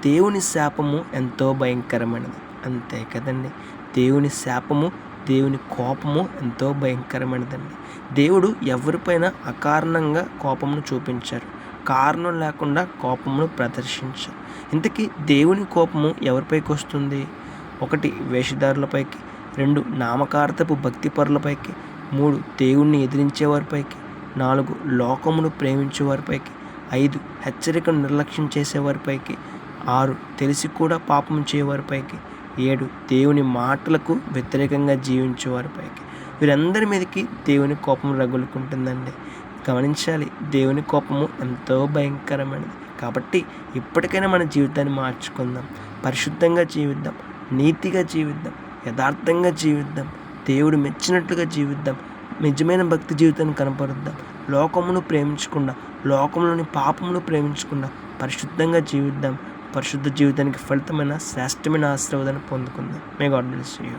దేవుని శాపము ఎంతో భయంకరమైనది. అంతే కదండి. దేవుని శాపము, దేవుని కోపము ఎంతో భయంకరమైనదండి. దేవుడు ఎవరిపైన అకారణంగా కోపమును చూపించారు, కారణం లేకుండా కోపమును ప్రదర్శించారు. ఇంతకీ దేవుని కోపము ఎవరిపైకి వస్తుంది? 1 వేషధారులపైకి, 2 నామకార్థపు భక్తిపరులపైకి, 3 దేవుణ్ణి ఎదిరించేవారిపైకి, 4 లోకమును ప్రేమించేవారిపైకి, 5 హెచ్చరికను నిర్లక్ష్యం చేసేవారిపైకి, 6 తెలిసి కూడా పాపం చేయవారిపైకి, 7 దేవుని మాటలకు వ్యతిరేకంగా జీవించేవారిపైకి. వీరందరి మీదకి దేవుని కోపం రగులుకుంటుందండి. గమనించాలి, దేవుని కోపము ఎంతో భయంకరమైనది. కాబట్టి ఇప్పటికైనా మన జీవితాన్ని మార్చుకుందాం, పరిశుద్ధంగా జీవిద్దాం, నీతిగా జీవిద్దాం, యథార్థంగా జీవిద్దాం, దేవుడు మెచ్చినట్లుగా జీవిద్దాం, నిజమైన భక్తి జీవితాన్ని కనపరుద్దాం. లోకమును ప్రేమించకుండా, లోకంలోని పాపమును ప్రేమించకుండా పరిశుద్ధంగా జీవిద్దాం. పరిశుద్ధ జీవితానికి ఫలితమైన శ్రేష్టమైన ఆశీర్వాదాన్ని పొందుకుందాం. May God bless you.